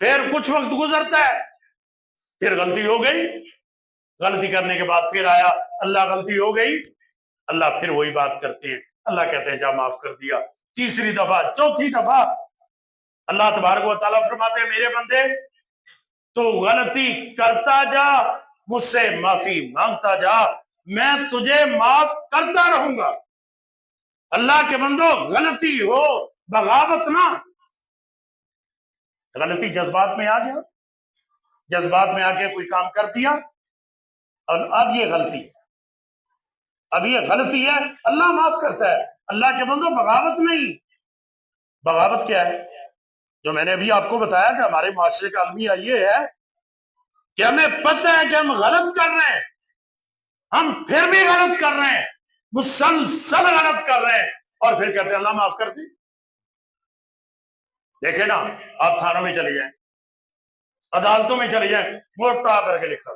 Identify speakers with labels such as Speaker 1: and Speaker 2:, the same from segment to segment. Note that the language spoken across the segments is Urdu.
Speaker 1: پھر کچھ وقت گزرتا ہے، پھر غلطی ہو گئی، غلطی کرنے کے بعد پھر آیا، اللہ غلطی ہو گئی، اللہ پھر وہی بات کرتے ہیں، اللہ کہتے ہیں جا معاف کر دیا، تیسری دفعہ، چوتھی دفعہ اللہ تبارک و تعالیٰ فرماتے ہیں میرے بندے تو غلطی کرتا جا، مجھ سے معافی مانگتا جا، میں تجھے معاف کرتا رہوں گا۔ اللہ کے بندو غلطی ہو، بغاوت نہ، غلطی جذبات میں آ گیا، جذبات میں آ کے کوئی کام کر دیا، اور اب یہ غلطی ہے، اب یہ غلطی ہے، اللہ معاف کرتا ہے۔ اللہ کے بندو بغاوت نہیں، بغاوت کیا ہے؟ جو میں نے ابھی آپ کو بتایا کہ ہمارے معاشرے کا المیہ یہ ہے کہ ہمیں پتہ ہے کہ ہم غلط کر رہے ہیں، ہم پھر بھی غلط کر رہے ہیں، مسلسل غلط کر رہے ہیں، اور پھر کہتے ہیں اللہ معاف کر دی۔ دیکھیں نا، آپ تھانوں میں چلے جائیں، عدالتوں میں چلے جائیں، موٹا کر کے لکھا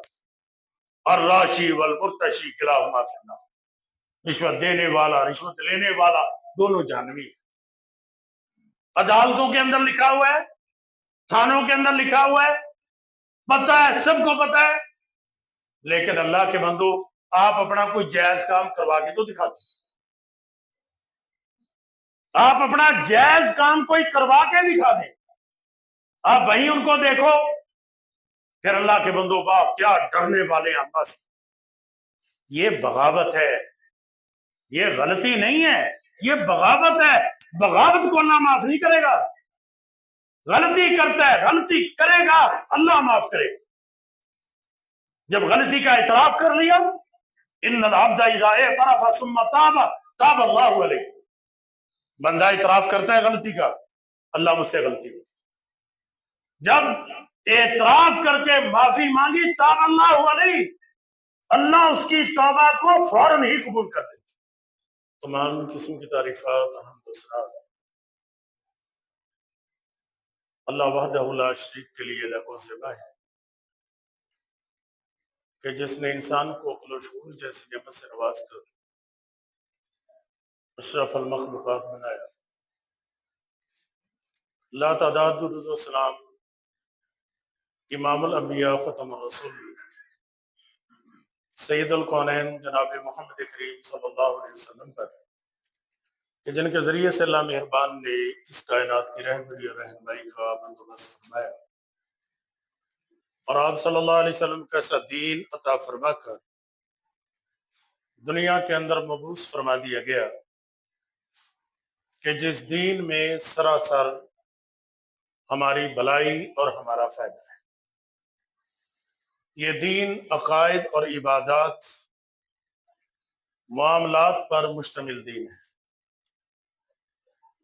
Speaker 1: اور راشی والمرتشی کلاہما فی النار، رشوت دینے والا رشوت لینے والا دونوں جہنمی ہیں۔ عدالتوں کے اندر لکھا ہوا ہے، تھانوں کے اندر لکھا ہوا ہے، پتہ ہے، سب کو پتہ ہے، لیکن اللہ کے بندو آپ اپنا کوئی جائز کام کروا کے تو دکھاتے، آپ اپنا جائز کام کوئی کروا کے دکھا دیں، آپ وہیں ان کو دیکھو، پھر اللہ کے بندو باپ کیا ڈرنے والے ہیں اللہ سے۔ یہ بغاوت ہے، یہ غلطی نہیں ہے، یہ بغاوت ہے۔ بغاوت کو اللہ معاف نہیں کرے گا، غلطی کرتا ہے، غلطی کرے گا، اللہ معاف کرے گا۔ جب غلطی کا اعتراف کر لیا، ان العبد اذا اعترف ثم تاب تاب اللہ علیہ، بندہ اعتراف کرتا ہے غلطی کا، اللہ مجھ سے غلطی ہوئی، جب اعتراف کر کے معافی مانگی تاب اللہ علیہ، اللہ اس کی توبہ کو فوراً ہی قبول کر دیتا۔ تمام قسم کی تعریفات الحمد للہ اللہ وحدہ لا شریک کے لیے لکو زیبا ہے کہ جس نے انسان کو عقل و شعور جیسی نعمت سے نواز کر اشرف المخلوقات بنایا، لا تعداد درود و سلام امام الانبیاء ختم الرسول سید الکونین جناب محمد کریم صلی اللہ علیہ وسلم پر کہ جن کے ذریعے سے اللہ مہربان نے اس کائنات کی رہبری اور رہنمائی کا بندوبست فرمایا، اور آپ صلی اللہ علیہ وسلم کا ایسا دین عطا فرما کر دنیا کے اندر مبعوث فرما دیا گیا کہ جس دین میں سراسر ہماری بھلائی اور ہمارا فائدہ ہے۔ یہ دین عقائد اور عبادات معاملات پر مشتمل دین ہے۔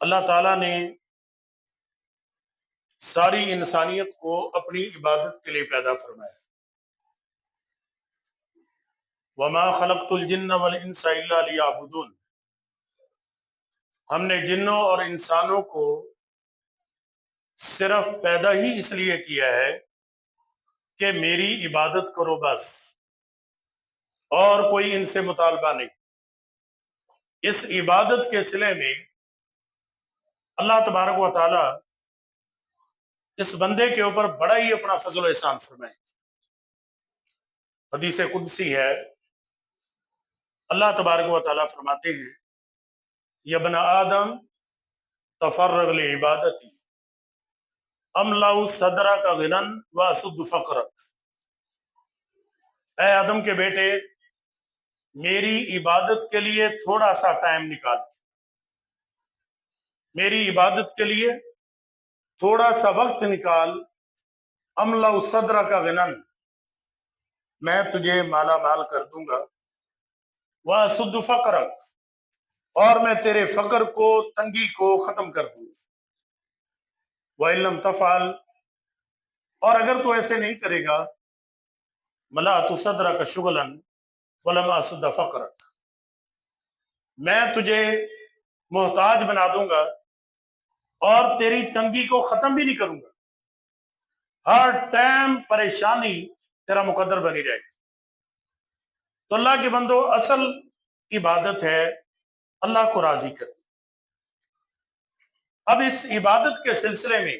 Speaker 1: اللہ تعالیٰ نے ساری انسانیت کو اپنی عبادت کے لیے پیدا فرمایا، وَمَا خَلَقْتُ الْجِنَّ وَالْإِنسَ إِلَّا لِيَعْبُدُونَ، ہم نے جنوں اور انسانوں کو صرف پیدا ہی اس لیے کیا ہے کہ میری عبادت کرو بس، اور کوئی ان سے مطالبہ نہیں۔ اس عبادت کے صلے میں اللہ تبارک و تعالی اس بندے کے اوپر بڑا ہی اپنا فضل و احسان فرمائے۔ حدیث قدسی ہے، اللہ تبارک و تعالی فرماتے ہیں یا ابن آدم تفرغ لعبادتی املا صدرک غنا واسد فقرک، اے آدم کے بیٹے میری عبادت کے لیے تھوڑا سا ٹائم نکال، میری عبادت کے لیے تھوڑا سا وقت نکال، املا صدرک غنا، میں تجھے مالا مال کر دوں گا، واسد فقرک، اور میں تیرے فقر کو، تنگی کو ختم کر دوں گا، وَإِن لَمْ تَفْعَلْ، اور اگر تو ایسے نہیں کرے گا، مَلَأْتُ صَدْرَكَ شُغْلًا وَلَمْ أَسُدَّ فَقْرَكَ، میں تجھے محتاج بنا دوں گا اور تیری تنگی کو ختم بھی نہیں کروں گا، ہر ٹائم پریشانی تیرا مقدر بنی رہے گی۔ تو اللہ کے بندو اصل عبادت ہے اللہ کو راضی کرنا۔ اب اس عبادت کے سلسلے میں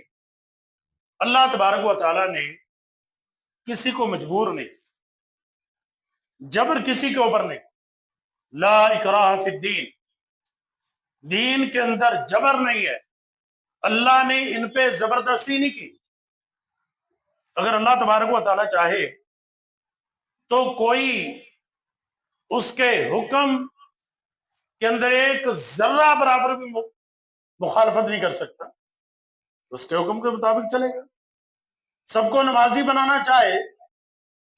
Speaker 1: اللہ تبارک و تعالیٰ نے کسی کو مجبور نہیں، جبر کسی کے اوپر نہیں، لا اکراہ فی الدین، دین کے اندر جبر نہیں ہے، اللہ نے ان پہ زبردستی نہیں کی۔ اگر اللہ تبارک و تعالیٰ چاہے تو کوئی اس کے حکم کے اندر ایک ذرہ برابر بھی مخالفت نہیں کر سکتا، اس کے حکم کے مطابق چلے گا۔ سب کو نمازی بنانا چاہے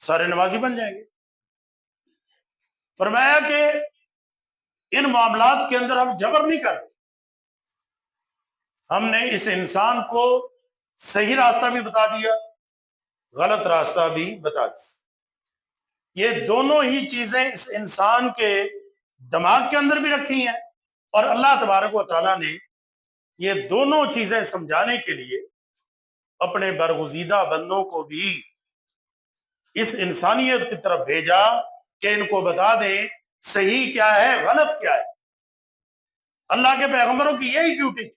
Speaker 1: سارے نمازی بن جائیں گے۔ فرمایا کہ ان معاملات کے اندر ہم جبر نہیں کرتے، ہم نے اس انسان کو صحیح راستہ بھی بتا دیا، غلط راستہ بھی بتا دیا۔ یہ دونوں ہی چیزیں اس انسان کے دماغ کے اندر بھی رکھی ہیں، اور اللہ تبارک و تعالیٰ نے یہ دونوں چیزیں سمجھانے کے لیے اپنے برگزیدہ بندوں کو بھی اس انسانیت کی طرف بھیجا کہ ان کو بتا دیں صحیح کیا ہے، غلط کیا ہے۔ اللہ کے پیغمبروں کی یہی ڈیوٹی تھی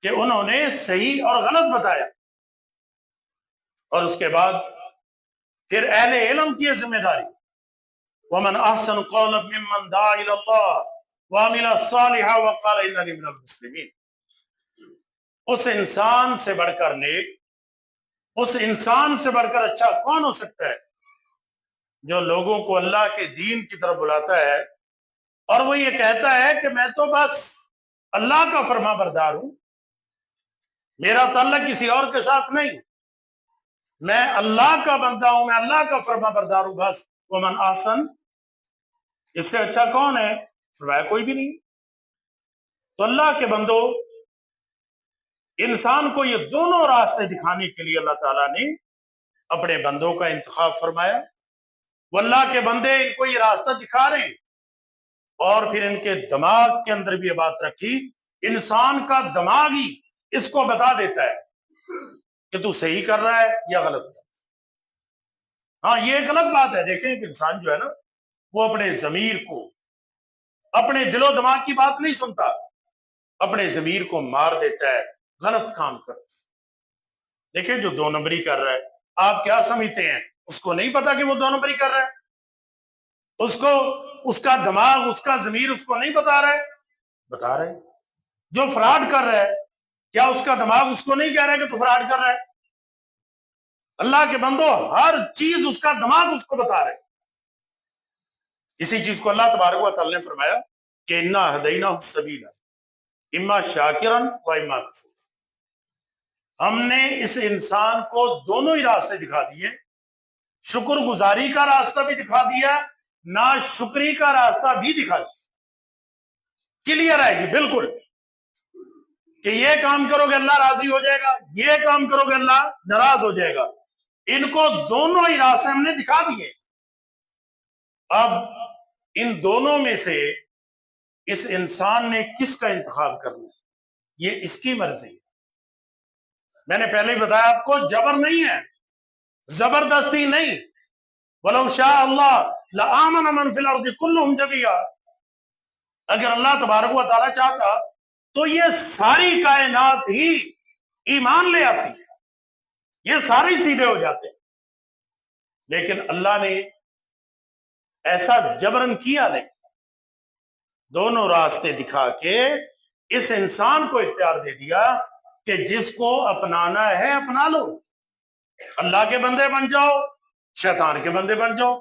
Speaker 1: کہ انہوں نے صحیح اور غلط بتایا، اور اس کے بعد پھر اہل علم کی یہ ذمہ داری، وَمَنْ أَحْسَنُ قَوْلًا مِّمَّنْ دَعَا إِلَى اللَّهِ وَعَمِلَ صَالِحًا وَقَالَ إِنَّنِي مِنَ الْمُسْلِمِينَ۔ اس انسان سے بڑھ کر نیک، اس انسان سے بڑھ کر اچھا کون ہو سکتا ہے جو لوگوں کو اللہ کے دین کی طرف بلاتا ہے اور وہ یہ کہتا ہے کہ میں تو بس اللہ کا فرما بردار ہوں، میرا تعلق کسی اور کے ساتھ نہیں، میں اللہ کا بندہ ہوں، میں اللہ کا فرما بردار ہوں بس۔ ومن احسن، اس سے اچھا کون ہے؟ فرمایا کوئی بھی نہیں۔ تو اللہ کے بندو، انسان کو یہ دونوں راستے دکھانے کے لیے اللہ تعالیٰ نے اپنے بندوں کا انتخاب فرمایا۔ وہ اللہ کے بندے ان کو یہ راستہ دکھا رہے ہیں، اور پھر ان کے دماغ کے اندر بھی یہ بات رکھی، انسان کا دماغ ہی اس کو بتا دیتا ہے کہ تو صحیح کر رہا ہے یا غلط کر رہا ہے۔ ہاں، یہ ایک الگ بات ہے، دیکھیں کہ انسان جو ہے نا وہ اپنے ضمیر کو، اپنے دل و دماغ کی بات نہیں سنتا، اپنے ضمیر کو مار دیتا ہے، غلط کام کرتا ہے۔ دیکھیں جو دو نمبری کر رہا ہے، آپ کیا سمجھتے ہیں اس کو نہیں پتا کہ وہ دو نمبری کر رہا ہے؟ اس کو اس کا دماغ، اس کا ضمیر اس کو نہیں بتا رہا ہے؟ بتا رہے ہیں۔ جو فراڈ کر رہا ہے، کیا اس کا دماغ اس کو نہیں کہہ رہا ہے کہ تو فراڈ کر رہا ہے؟ اللہ کے بندو، ہر چیز اس کا دماغ اس کو بتا رہے ہیں۔ اسی چیز کو اللہ تبارک و تعالی نے فرمایا کہ انا ہدیناہ السبیل اما شاکرا و اما کفورا۔ ہم نے اس انسان کو دونوں ہی راستے دکھا دیے، شکر گزاری کا راستہ بھی دکھا دیا، نا شکری کا راستہ بھی دکھا دیا۔ کلیئر ہے جی، بالکل، کہ یہ کام کرو گے اللہ راضی ہو جائے گا، یہ کام کرو گے اللہ ناراض ہو جائے گا۔ ان کو دونوں ہی راستے ہم نے دکھا دیے۔ اب ان دونوں میں سے اس انسان نے کس کا انتخاب کرنا ہے، یہ اس کی مرضی ہے۔ میں نے پہلے ہی بتایا آپ کو، جبر نہیں ہے، زبردستی نہیں۔ وَلَوْ شَاءَ اللَّهُ لَآمَنَ مَنْ فِي الْأَرْضِ كُلُّهُمْ جَمِيعًا۔ اگر اللہ تبارک و تعالیٰ چاہتا تو یہ ساری کائنات ہی ایمان لے آتی، یہ سارے سیدھے ہو جاتے، لیکن اللہ نے ایسا جبرن کیا نہیں، دونوں راستے دکھا کے اس انسان کو اختیار دے دیا کہ جس کو اپنانا ہے اپنا لو، اللہ کے بندے بن جاؤ، شیطان کے بندے بن جاؤ،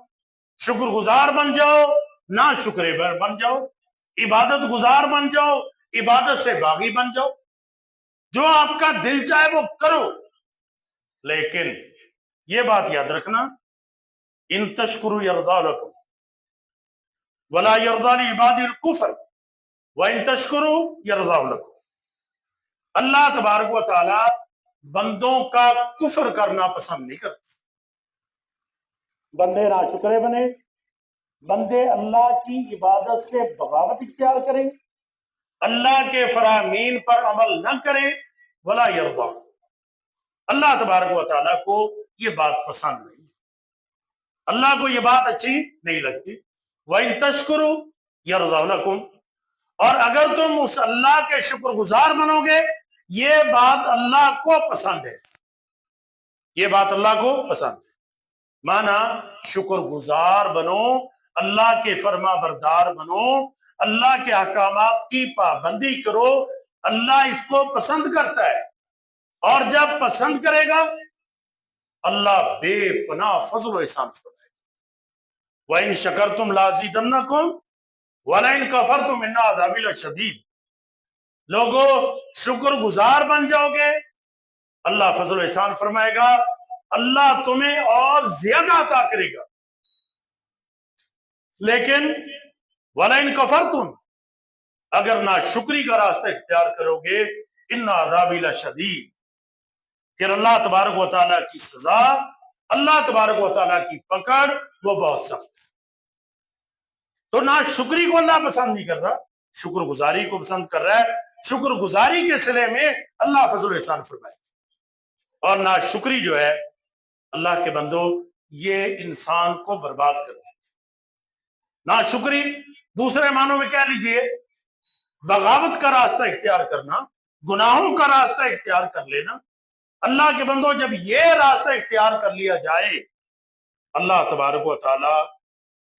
Speaker 1: شکر گزار بن جاؤ، نا شکرے بن جاؤ، عبادت گزار بن جاؤ، عبادت سے باغی بن جاؤ، جو آپ کا دل چاہے وہ کرو۔ لیکن یہ بات یاد رکھنا، ان تشکروا یرضا لکم ولا یرضا لعبادی الکفر وان تشکروا یرضا لکم۔ اللہ تبارک و تعالی بندوں کا کفر کرنا پسند نہیں کرتے۔ بندے نا شکرے بنے، بندے اللہ کی عبادت سے بغاوت اختیار کریں، اللہ کے فرامین پر عمل نہ کریں، ولا یرضا، اللہ تبارک و تعالیٰ کو یہ بات پسند نہیں، اللہ کو یہ بات اچھی نہیں لگتی۔ وَإِن تَشْكُرُوا يَرْضَ لَكُمْ، اور اگر تم اس اللہ کے شکر گزار بنو گے یہ بات اللہ کو پسند ہے، یہ بات اللہ کو پسند ہے۔ مانا شکر گزار بنو، اللہ کے فرما بردار بنو، اللہ کے احکامات کی پابندی کرو، اللہ اس کو پسند کرتا ہے۔ اور جب پسند کرے گا اللہ بے پناہ فضل و احسان فرمائے گا۔ وَإِن شَكَرْتُمْ لَأَزِيدَنَّكُمْ وَلَئِن كَفَرْتُمْ إِنَّ عَذَابِي لَشَدِيدٌ۔ لوگو شکر گزار بن جاؤ گے، اللہ فضل و احسان فرمائے گا، اللہ تمہیں اور زیادہ عطا کرے گا۔ لیکن وَلَئِن كَفَرْتُمْ، اگر ناشکری کا راستہ اختیار کرو گے، ان عذابی لشدید، پھر اللہ تبارک و تعالیٰ کی سزا، اللہ تبارک و تعالیٰ کی پکڑ وہ بہت سخت ہے۔ تو ناشکری کو اللہ پسند نہیں کر رہا، شکر گزاری کو پسند کر رہا ہے۔ شکر گزاری کے صلے میں اللہ فضل و احسان فرمائے۔ اور ناشکری جو ہے اللہ کے بندو یہ انسان کو برباد کر دیتی ہے۔ ناشکری دوسرے معنوں میں کہہ لیجئے بغاوت کا راستہ اختیار کرنا، گناہوں کا راستہ اختیار کر لینا۔ اللہ کے بندو جب یہ راستہ اختیار کر لیا جائے، اللہ تبارک و تعالی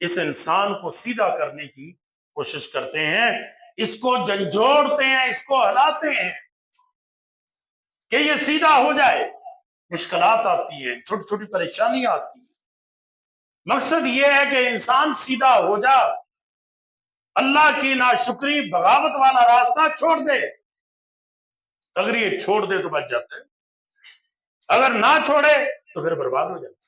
Speaker 1: اس انسان کو سیدھا کرنے کی کوشش کرتے ہیں، اس کو جھنجھوڑتے ہیں، اس کو ہلاتے ہیں کہ یہ سیدھا ہو جائے۔ مشکلات آتی ہیں، چھوٹی چھوٹی پریشانیاں آتی ہیں، مقصد یہ ہے کہ انسان سیدھا ہو جا، اللہ کی ناشکری بغاوت والا راستہ چھوڑ دے۔ اگر یہ چھوڑ دے تو بچ جاتے ہیں، اگر نہ چھوڑے تو پھر برباد ہو جاتے ہیں۔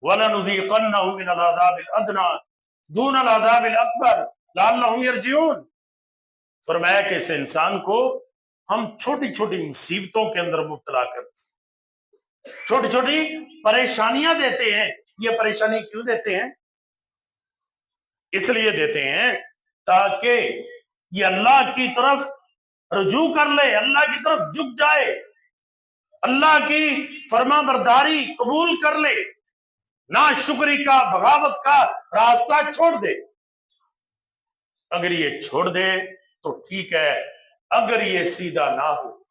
Speaker 1: وَلَنُذِيقَنَّهُم مِّنَ الْعَذَابِ الْأَدْنَىٰ دُونَ الْعَذَابِ الْأَكْبَرِ لَعَلَّهُمْ يَرْجِعُونَ۔ فرمایا کہ اس انسان کو ہم چھوٹی چھوٹی مصیبتوں کے اندر مبتلا کرتے ہیں، چھوٹی چھوٹی پریشانیاں دیتے ہیں۔ یہ پریشانی کیوں دیتے ہیں؟ اس لیے دیتے ہیں تاکہ یہ اللہ کی طرف رجوع کر لے، اللہ کی طرف جھک جائے، اللہ کی فرما برداری قبول کر لے، ناشکری کا بغاوت کا راستہ چھوڑ دے۔ اگر یہ چھوڑ دے تو ٹھیک ہے، اگر یہ سیدھا نہ ہو،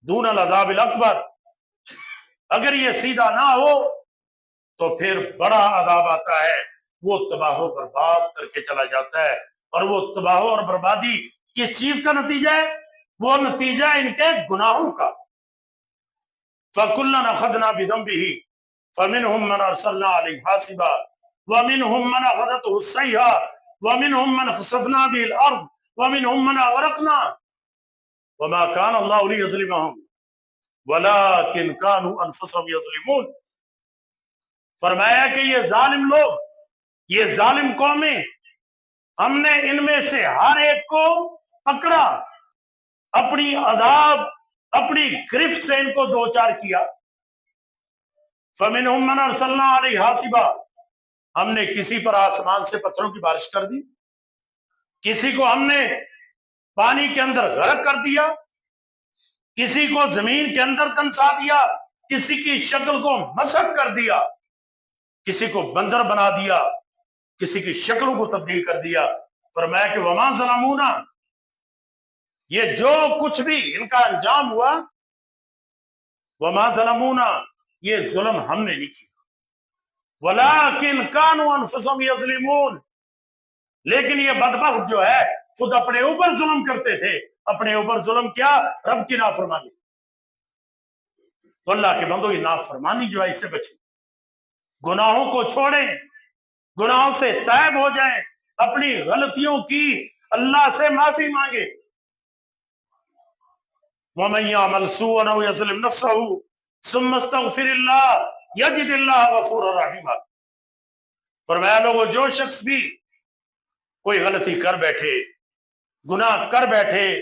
Speaker 1: دون العذاب الاکبر، اگر یہ سیدھا نہ ہو تو پھر بڑا عذاب آتا ہے، وہ تباہ و برباد کر کے چلا جاتا ہے۔ اور وہ تباہ اور بربادی کس چیز کا نتیجہ ہے؟ وہ نتیجہ ان کے گناہوں کا۔ فَكُلًّا أَخَذْنَا بِذَنبِهِ فَمِنْهُمْ مَنْ أَرْسَلْنَا عَلَيْهِ حَاصِبًا وَمِنْهُمْ مَنْ أَخَذَتْهُ الصَّيْحَةُ وَمِنْهُمْ مَنْ خَسَفْنَا بِهِ الْأَرْضَ وَمِنْهُمْ مَنْ أَغْرَقْنَا وَمَا كَانَ اللَّهُ لِيَظْلِمَهُمْ وَلَكِنْ كَانُوا أَنفُسَهُمْ يَظْلِمُونَ۔ فرمایا کہ یہ ظالم لوگ، یہ ظالم قومیں، ہم نے ان میں سے ہر ایک کو پکڑا، اپنی عذاب، اپنی گرفت سے ان کو دوچار کیا۔ فَمِنْهُمْ مَنْ أَرْسَلْنَا عَلَيْهِ حَاصِبًا، ہم نے کسی پر آسمان سے پتھروں کی بارش کر دی، کسی کو ہم نے پانی کے اندر غرق کر دیا، کسی کو زمین کے اندر دنسا دیا، کسی کی شکل کو مسخ کر دیا، کسی کو بندر بنا دیا، کسی کی شکلوں کو تبدیل کر دیا۔ فرمایا کہ وَمَا ظَلَمُونَا، یہ جو کچھ بھی ان کا انجام ہوا، وَمَا ظَلَمُونَا، یہ ظلم ہم نے نہیں کیا، وَلَكِنْ كَانُوا أَنفُسَهُمْ يَظْلِمُونَ، لیکن یہ بدبخت جو ہے خود اپنے اوپر ظلم کرتے تھے۔ اپنے اوپر ظلم کیا؟ رب کی نافرمانی۔ تو اللہ کے بندو یہ نافرمانی جو ہے اس سے بچیں، گناہوں کو چھوڑیں، گناہوں سے تائب ہو جائیں، اپنی غلطیوں کی اللہ سے معافی مانگے۔ وَمَن يَعْمَلْ سُوءًا أَوْ يَظْلِمْ نَفْسَهُ ثُمَّ اسْتَغْفِرِ اللَّهَ يَجِدِ اللَّهَ غَفُورًا رَحِيمًا۔ فرمایا لوگو جو شخص بھی کوئی غلطی کر بیٹھے، گناہ کر بیٹھے،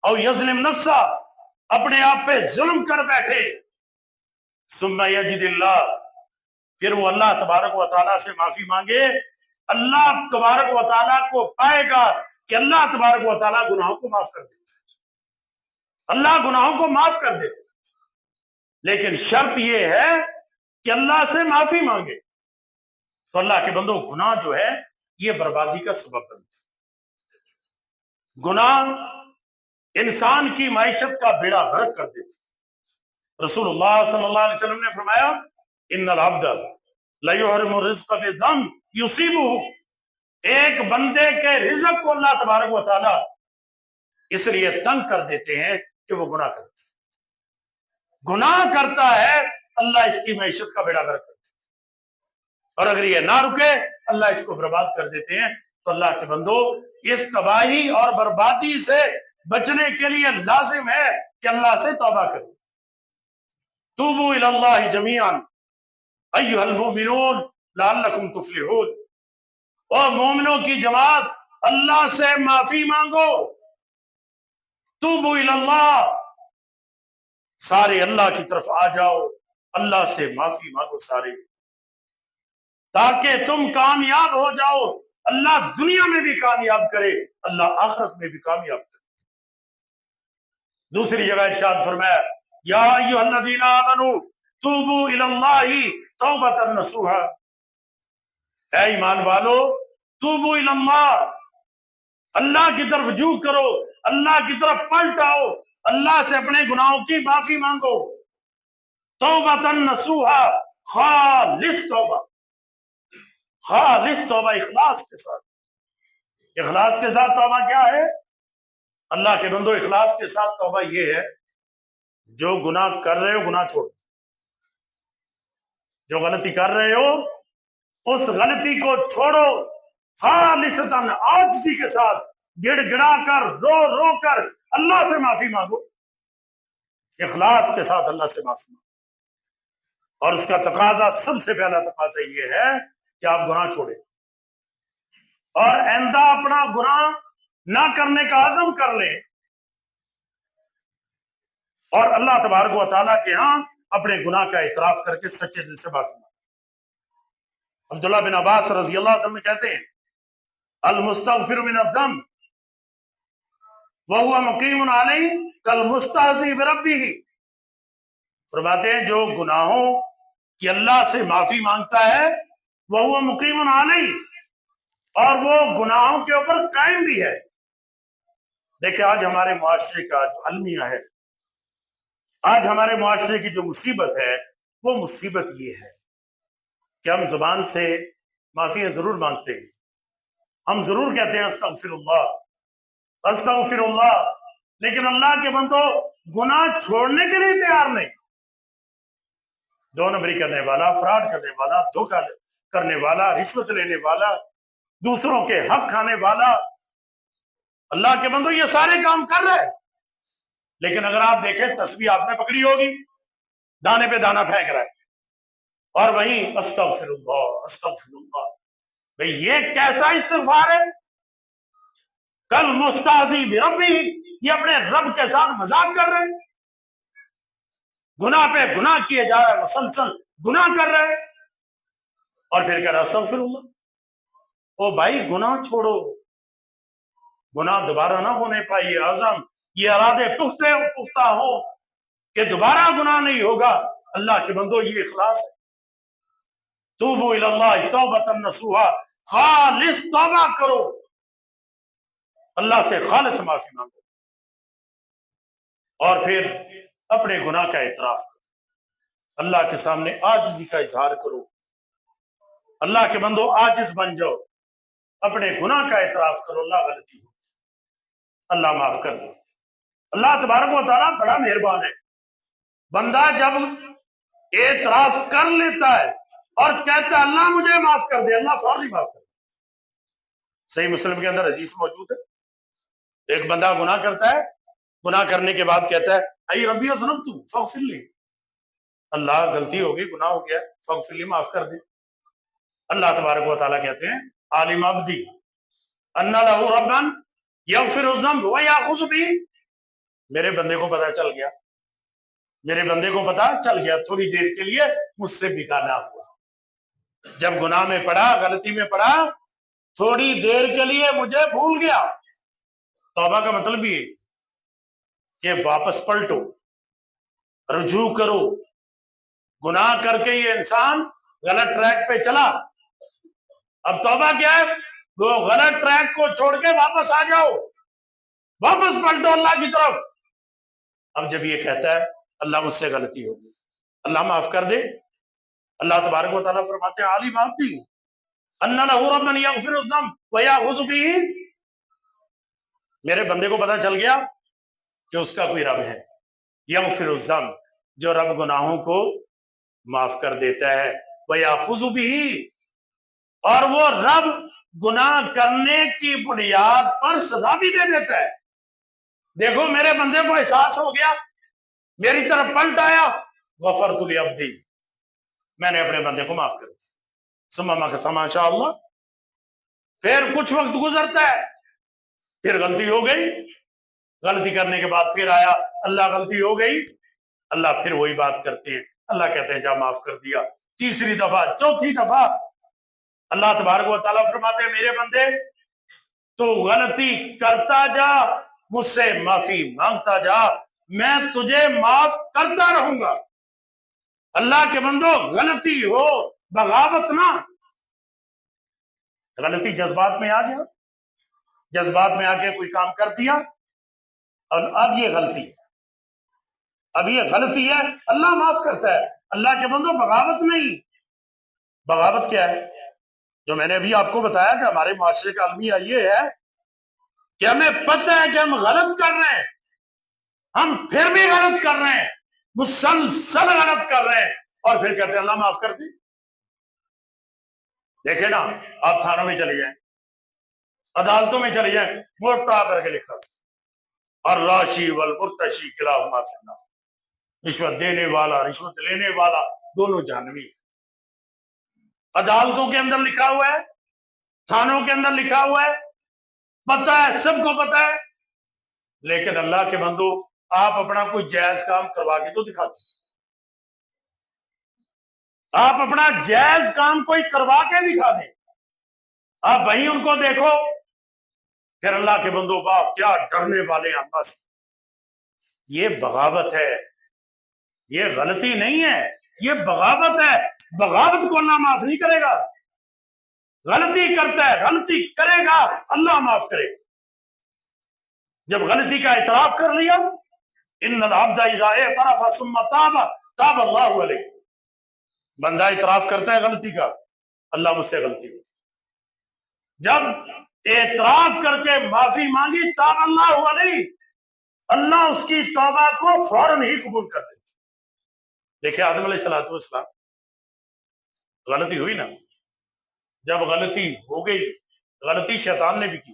Speaker 1: او یظلم نفسا، اپنے آپ پہ ظلم کر بیٹھے، ثم یجد اللہ، پھر وہ اللہ تبارک و تعالیٰ سے معافی مانگے، اللہ تبارک و تعالیٰ کو پائے گا کہ اللہ تبارک و تعالیٰ گناہوں کو معاف کر دیتا ہے، اللہ گناہوں کو معاف کر دیتا ہے، لیکن شرط یہ ہے کہ اللہ سے معافی مانگے۔ تو اللہ کے بندوں گناہ جو ہے یہ بربادی کا سبب بنتا ہے۔ گناہ انسان کی معیشت کا بیڑا غرق کر دیتی. رسول اللہ صلی اللہ علیہ وسلم نے فرمایا ان العبد لا يحرم الرزق بذنب يصيبه، ایک بندے کے رزق کو اللہ تبارک و تعالی اس لیے تنگ کر دیتے ہیں کہ وہ گناہ کرتا ہے. گناہ کرتا ہے اللہ اس کی معیشت کا بیڑا غرق کرتا ہے، اور اگر یہ نہ رکے اللہ اس کو برباد کر دیتے ہیں. تو اللہ کے بندو اس تباہی اور بربادی سے بچنے کے لیے لازم ہے کہ اللہ سے توبہ کرو. توبوا الی اللہ جمیعا ایھا المؤمنون لعلکم تفلحون، اور مومنوں کی جماعت اللہ سے معافی مانگو. توبوا الی اللہ، سارے اللہ کی طرف آ جاؤ، اللہ سے معافی مانگو سارے، تاکہ تم کامیاب ہو جاؤ. اللہ دنیا میں بھی کامیاب کرے، اللہ آخرت میں بھی کامیاب کرے. دوسری جگہ ارشاد فرمایا یا ایھا الذین آمنوا توبوا الی اللہ توبۃ نصوحا، اے ایمان والو توبوا الی اللہ، اللہ کی طرف رجوع کرو، اللہ کی طرف پلٹ آؤ، اللہ سے اپنے گناہوں کی معافی مانگو. توبۃ نصوحا، خالص توبہ، خالص توبہ اخلاص کے ساتھ. اخلاص کے ساتھ توبہ کیا ہے؟ اللہ کے بندو اخلاص کے ساتھ توبہ یہ ہے جو گناہ کر رہے ہو گناہ چھوڑ، جو غلطی کر رہے ہو اس غلطی کو چھوڑو، خالصتاً عاجزی کے ساتھ گڑ گڑا کر رو رو کر اللہ سے معافی مانگو. اخلاص کے ساتھ اللہ سے معافی مانگو. اور اس کا تقاضا، سب سے پہلا تقاضا یہ ہے کہ آپ گناہ چھوڑیں اور آئندہ اپنا گناہ نہ کرنے کا عزم کر لیں، اور اللہ تبارک و تعالیٰ کے ہاں اپنے گناہ کا اعتراف کر کے سچے دل سے معافی مانگیں. عبداللہ بن عباس رضی اللہ عنہ کہتے ہیں المستغفر من الذنب وهو مقیم علیہ کالمستہزئ بربہ، فرماتے ہیں جو گناہوں کی اللہ سے معافی مانگتا ہے وہو مقیم علیہ، اور وہ گناہوں کے اوپر قائم بھی ہے. دیکھیں آج ہمارے معاشرے کا جو المیہ ہے، آج ہمارے معاشرے کی جو مصیبت ہے، وہ مصیبت یہ ہے کہ ہم زبان سے معافیاں ضرور مانگتے ہیں، ہم ضرور کہتے ہیں استغفر اللہ استغفر اللہ، لیکن اللہ کے بندو گناہ چھوڑنے کے لیے تیار نہیں. دو نمبری کرنے والا، فراڈ کرنے والا، دھوکہ کرنے والا، رشوت لینے والا، دوسروں کے حق کھانے والا، اللہ کے بندو یہ سارے کام کر رہے، لیکن اگر آپ دیکھیں تسبیح آپ نے پکڑی ہوگی، دانے پہ دانہ پھینک رہا ہے، اور وہیں استغفر اللہ استغفر اللہ. بھئی یہ کیسا استغفار ہے؟ کل مستہزئ بربہ، یہ اپنے رب کے ساتھ مذاق کر رہے ہیں، گناہ پہ گناہ کیے جا رہے ہیں، مسلسل گناہ کر رہے ہیں، اور پھر کہہ رہا استغفر اللہ. او بھائی گناہ چھوڑو، گناہ دوبارہ نہ ہونے پائے، یہ عزم، یہ ارادے پختہ ہو کہ دوبارہ گناہ نہیں ہوگا. اللہ کے بندو یہ اخلاص ہے. توبوا الی اللہ توبۃ نصوحا، خالص توبہ کرو، اللہ سے خالص معافی مانگو، اور پھر اپنے گناہ کا اعتراف کرو، اللہ کے سامنے عاجزی کا اظہار کرو. اللہ کے بندو عاجز بن جاؤ، اپنے گناہ کا اعتراف کرو، اللہ غلطی ہو، اللہ معاف کر دو. اللہ تبارک و تعالیٰ بڑا مہربان ہے. بندہ جب اعتراف کر لیتا ہے اور کہتا ہے اللہ مجھے معاف کر دے، اللہ فوری معاف کر دے. صحیح مسلم کے اندر حدیث موجود ہے، ایک بندہ گناہ کرتا ہے، گناہ کرنے کے بعد کہتا ہے اے ربی ذنبت فاغفر لی، اللہ غلطی ہوگی، گناہ ہو گیا، فاغفر لی، معاف کر دے. اللہ تبارک و تعالیٰ کہتے ہیں عالم عبدی ان لہ ربا یغفر الذنب ویأخذ بہ، میرے بندے کو پتہ چل گیا، میرے بندے کو پتہ چل گیا، تھوڑی دیر کے لیے مجھ سے بگانا ہوا، جب گناہ میں پڑا، غلطی میں پڑا، تھوڑی دیر کے لیے مجھے بھول گیا. توبہ کا مطلب یہ کہ واپس پلٹو، رجوع کرو. گناہ کر کے یہ انسان غلط ٹریک پہ چلا، اب توبہ کیا ہے؟ وہ غلط ٹریک کو چھوڑ کے واپس آ جاؤ، واپس پلٹو اللہ کی طرف. اب جب یہ کہتا ہے اللہ مجھ سے غلطی ہو گئی، اللہ معاف کر دے، اللہ تبارک و تعالیٰ فرماتے ہیں عالی بات دی ان لہ ربا یغفر الذنب ویأخذ بہ. میرے بندے کو پتا چل گیا کہ اس کا کوئی رب ہے، یغفر الذنب، جو رب گناہوں کو معاف کر دیتا ہے، ویأخذ بہ، اور وہ رب گناہ کرنے کی بنیاد پر سزا بھی دے دیتا ہے. دیکھو میرے بندے کو احساس ہو گیا، میری طرف پلٹ آیا، غفرت لعبدی، میں نے اپنے بندے کو معاف کر دیا. سما کا سما شاء اللہ. پھر کچھ وقت گزرتا ہے، پھر غلطی ہو گئی، غلطی کرنے کے بعد پھر آیا اللہ غلطی ہو گئی، اللہ پھر وہی بات کرتے ہیں، اللہ کہتے ہیں جا معاف کر دیا. تیسری دفعہ، چوتھی دفعہ، اللہ تبارک و تعالیٰ فرماتے ہیں میرے بندے تو غلطی کرتا جا، مجھ سے معافی مانگتا جا، میں تجھے معاف کرتا رہوں گا. اللہ کے بندو غلطی ہو، بغاوت نہ. غلطی جذبات میں آ گیا، جذبات میں آ کے کوئی کام کر دیا، اور اب یہ غلطی ہے، اب یہ غلطی ہے، اللہ معاف کرتا ہے. اللہ کے بندو بغاوت نہیں. بغاوت کیا ہے؟ جو میں نے ابھی آپ کو بتایا کہ ہمارے معاشرے کا المیہ یہ ہے کہ ہمیں پتہ ہے کہ ہم غلط کر رہے ہیں، ہم پھر بھی غلط کر رہے ہیں، مسلسل غلط کر رہے ہیں، اور پھر کہتے ہیں اللہ معاف کر دی. دیکھیں نا، آپ تھانوں میں چلے جائیں، عدالتوں میں چلے جائیں، موٹا کر کے لکھا اور راشی والمرتشی کلاہما فی النار. رشوت دینے والا، رشوت لینے والا، دونوں جہنمی. عدالتوں کے اندر لکھا ہوا ہے، تھانوں کے اندر لکھا ہوا ہے، پتہ ہے، سب کو پتہ ہے. لیکن اللہ کے بندو آپ اپنا کوئی جائز کام کروا کے تو دکھاتے ہیں. آپ اپنا جائز کام کوئی کروا کے دکھا دیں، آپ وہیں ان کو دیکھو، پھر اللہ کے بندو باپ کیا ڈرنے والے ہیں اللہ سے. یہ بغاوت ہے، یہ غلطی نہیں ہے، یہ بغاوت ہے. بغاوت کو اللہ معاف نہیں کرے گا. غلطی کرتا ہے، غلطی کرے گا، اللہ معاف کرے گا. جب غلطی کا اعتراف کر لیا، ان العبد اذا اعترف ثم تاب تاب اللہ علیہ. بندہ اعتراف کرتا ہے غلطی کا، اللہ مجھ سے غلطی ہوئی. جب اعتراف کر کے معافی مانگی، تاب اللہ علیہ، اللہ اس کی توبہ کو فوراً ہی قبول کر دیتا. دیکھیں آدم علیہ السلام، غلطی ہوئی نا، جب غلطی ہو گئی، غلطی شیطان نے بھی کی.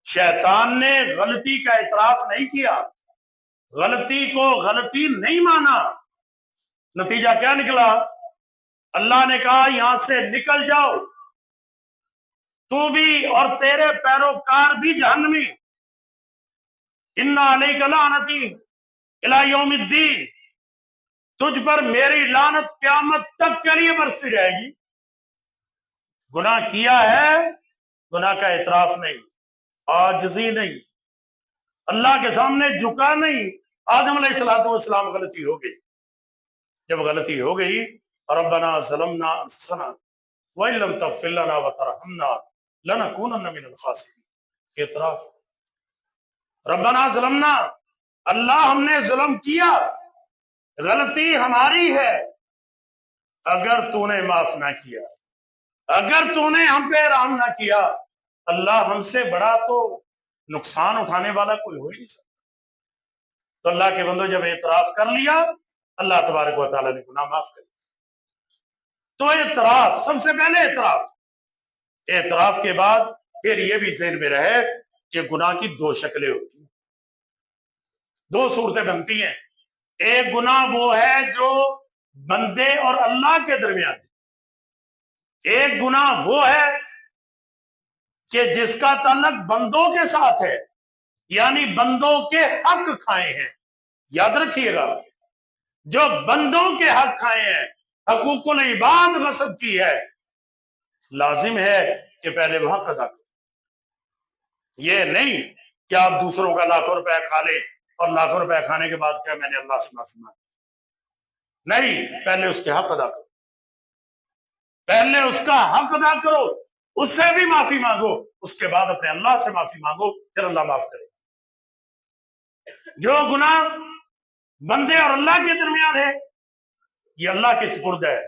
Speaker 1: شیطان نے غلطی کا اعتراف نہیں کیا، غلطی کو غلطی نہیں مانا. نتیجہ کیا نکلا؟ اللہ نے کہا یہاں سے نکل جاؤ، تو بھی اور تیرے پیروکار بھی جہنمی. اِنَّ عَلَيْكَ لَعْنَتِي إِلَى يَوْمِ الدِّينِ، تجھ پر میری لعنت قیامت تک کے لیے برستی رہے گی. گناہ کیا ہے، گناہ کا اعتراف نہیں، عاجزی نہیں، اللہ کے سامنے جھکا نہیں. آدم علیہ السلام غلطی ہو گئی. جب غلطی ہو گئی، ربنا ظلمنا انفسنا وان لم تغفر لنا وترحمنا لنکونن من الخاسرین. اعتراف، ربنا ظلمنا، اللہ ہم نے ظلم کیا، غلطی ہماری ہے، اگر تو نے معاف نہ کیا، اگر تو نے ہم پہ رحم نہ کیا، اللہ ہم سے بڑا تو نقصان اٹھانے والا کوئی ہو ہی نہیں سکتا. تو اللہ کے بندو جب اعتراف کر لیا، اللہ تبارک و تعالیٰ نے گناہ معاف کر دیا. تو اعتراف، سب سے پہلے اعتراف. اعتراف کے بعد پھر یہ بھی ذہن میں رہے کہ گناہ کی دو شکلیں ہوتی ہیں، دو صورتیں بنتی ہیں. ایک گناہ وہ ہے جو بندے اور اللہ کے درمیان، ایک گناہ وہ ہے کہ جس کا تعلق بندوں کے ساتھ ہے، یعنی بندوں کے حق کھائے ہیں. یاد رکھیے گا، جو بندوں کے حق کھائے ہیں، حقوق العباد غصب کی ہے، لازم ہے کہ پہلے وہ حق ادا کرو. یہ نہیں کہ آپ دوسروں کا لاکھوں روپے کھا لیں اور لاکھوں روپے کھانے کے بعد کیا میں نے اللہ سے معافی مانگی. نہیں، پہلے اس کے حق ادا کرو، پہلے اس کا حق ادا کرو، اس سے بھی معافی مانگو، اس کے بعد اپنے اللہ سے معافی مانگو، پھر اللہ معاف کرے. جو گناہ بندے اور اللہ کے درمیان ہے یہ اللہ کے سپرد ہے،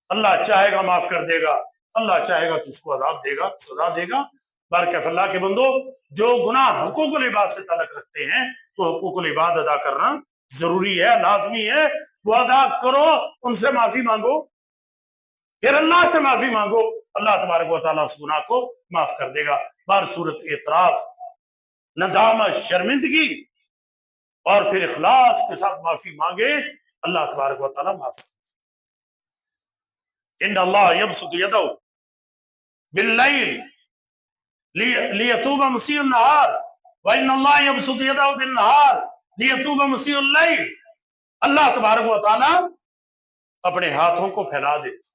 Speaker 1: اللہ چاہے گا معاف کر دے گا، اللہ چاہے گا تو اس کو عذاب دے گا، سزا دے گا۔ بارکہ اللہ کے بندو، جو گناہ حقوق العباد سے تعلق رکھتے ہیں تو حقوق العباد ادا کرنا ضروری ہے، لازمی ہے، وہ ادا کرو، ان سے معافی مانگو، پھر اللہ سے معافی مانگو، اللہ تبارک و تعالیٰ اس گناہ کو معاف کر دے گا۔ بار صورت اعتراف، ندامت، شرمندگی اور پھر اخلاص کے ساتھ معافی مانگے، اللہ تبارک و تعالیٰ معاف۔ ان اللہ یبسط یدہ باللیل لیتوب مسیء النہار وان اللہ یبسط یدہ بالنہار لیتوب مسیء اللیل۔ اللہ تبارک و تعالیٰ اپنے ہاتھوں کو پھیلا دیتے،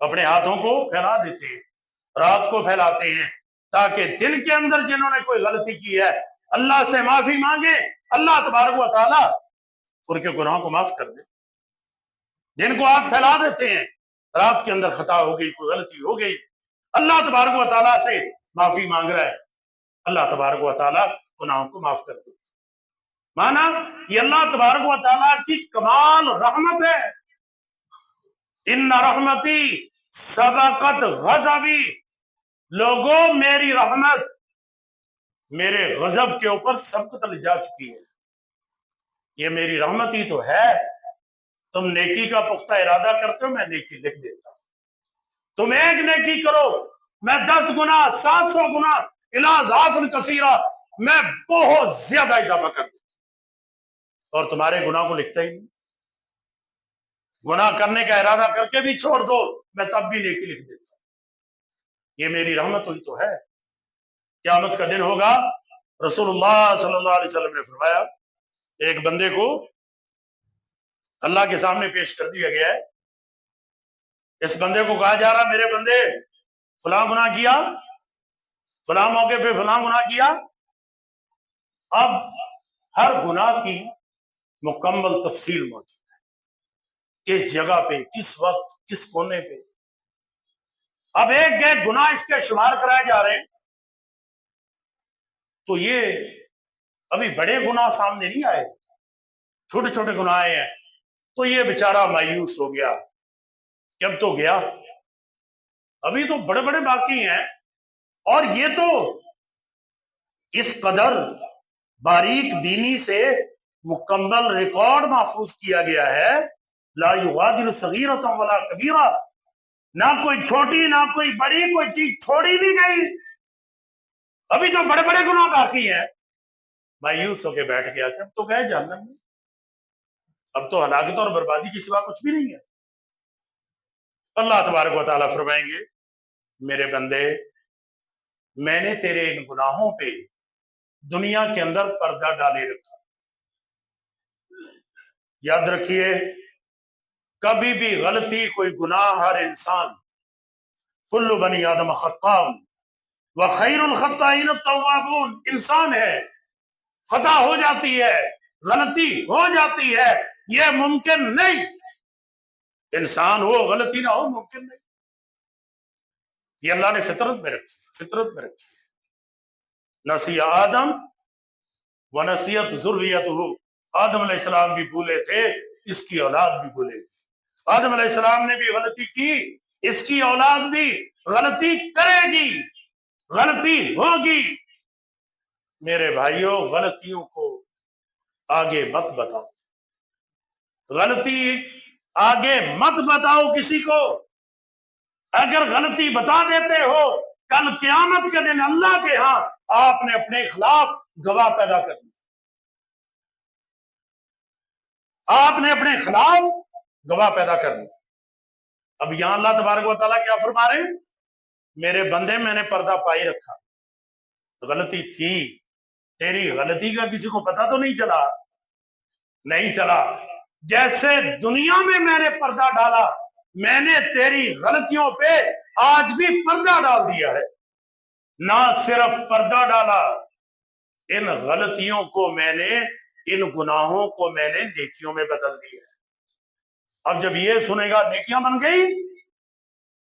Speaker 1: اپنے ہاتھوں کو پھیلا دیتے ہیں، رات کو پھیلاتے ہیں تاکہ دن کے اندر جنہوں نے کوئی غلطی کی ہے اللہ سے معافی مانگے، اللہ تبارک و تعالیٰ ان کے گناہوں کو معاف کر دے۔ دن کو آگ پھیلا دیتے ہیں، رات کے اندر خطا ہو گئی، کوئی غلطی ہو گئی، اللہ تبارک و تعالیٰ سے معافی مانگ رہا ہے، اللہ تبارک و تعالیٰ گناہوں کو معاف کر دے۔ مانا یہ اللہ تبارک و تعالیٰ کی کمال رحمت ہے۔ ان رحمتی سبقت غضبی، لوگوں میری رحمت میرے غضب کے اوپر سبقت لے جا چکی ہے، یہ میری رحمت ہی تو ہے۔ تم نیکی کا پختہ ارادہ کرتے ہو، میں نیکی لکھ دیتا ہوں، تم ایک نیکی کرو میں 10 گنا 700 گنا الی اضعاف کثیرہ میں بہت زیادہ اضافہ کر دیتا ہوں، اور تمہارے گناہ کو لکھتا ہی نہیں۔ گناہ کرنے کا ارادہ کر کے بھی چھوڑ دو، میں تب بھی نیکی لکھ دیتا ہوں، یہ میری رحمت ہوئی تو ہے۔ قیامت کا دن ہوگا، رسول اللہ صلی اللہ علیہ وسلم نے فرمایا ایک بندے کو اللہ کے سامنے پیش کر دیا گیا ہے، اس بندے کو کہا جا رہا میرے بندے فلاں گناہ کیا، فلاں موقع پہ فلاں گناہ کیا۔ اب ہر گناہ کی مکمل تفصیل موجود ہے، کس جگہ پہ، کس وقت، کس کونے پہ۔ اب ایک ایک گناہ اس کے شمار کرائے جا رہے ہیں، تو یہ ابھی بڑے گناہ سامنے نہیں آئے، چھوٹے چھوٹے گناہ آئے ہیں، تو یہ بیچارہ مایوس ہو گیا کہ اب تو گیا، ابھی تو بڑے بڑے باقی ہیں۔ اور یہ تو اس قدر باریک بینی سے مکمل ریکارڈ محفوظ کیا گیا ہے، لا یغادر صغیرۃ ولا کبیرہ، نہ کوئی چھوٹی نہ کوئی بڑی کوئی چیز چھوڑی بھی گئی، ابھی تو بڑے بڑے گناہ باقی ہیں۔ مایوس ہو کے بیٹھ گیا کہ اب تو گئے جہنم میں، اب تو ہلاکت اور بربادی کے سوا کچھ بھی نہیں ہے۔ اللہ تبارک و تعالیٰ فرمائیں گے میرے بندے میں نے تیرے ان گناہوں پہ دنیا کے اندر پردہ ڈالے رکھا۔ یاد رکھیے کبھی بھی غلطی، کوئی گناہ، ہر انسان کل بنی آدم خطاء وخیر الخطائین التوابون، انسان ہے، خطا ہو جاتی ہے، غلطی ہو جاتی ہے، یہ ممکن نہیں انسان ہو غلطی نہ ہو، ممکن نہیں، یہ اللہ نے فطرت میں رکھی، فطرت میں رکھی۔ نسی آدم ونسیت ذریتہ، آدم علیہ السلام بھی بھولے تھے، اس کی اولاد بھی بھولے تھے، آدم علیہ السلام نے بھی غلطی کی، اس کی اولاد بھی غلطی کرے گی، غلطی ہوگی۔ میرے بھائیوں غلطیوں کو آگے مت بتاؤ، غلطی آگے مت بتاؤ کسی کو، اگر غلطی بتا دیتے ہو کل قیامت کے دن اللہ کے ہاں آپ نے اپنے خلاف گواہ پیدا کر دی، آپ نے اپنے خلاف گواہ پیدا کر دی۔ اب یہاں اللہ تبارک و تعالیٰ کیا فرما رہے ہیں؟ میرے بندے میں نے پردہ پائی رکھا، غلطی تھی، تیری غلطی کا کسی کو پتہ تو نہیں چلا؟ نہیں چلا۔ جیسے دنیا میں نے پردہ ڈالا، میں نے تیری غلطیوں پہ آج بھی پردہ ڈال دیا ہے۔ نہ صرف پردہ ڈالا، ان غلطیوں کو میں نے، ان گناہوں کو میں نے نیکیوں میں بدل دیا ہے۔ اب جب یہ سنے گا نیکیاں بن گئی،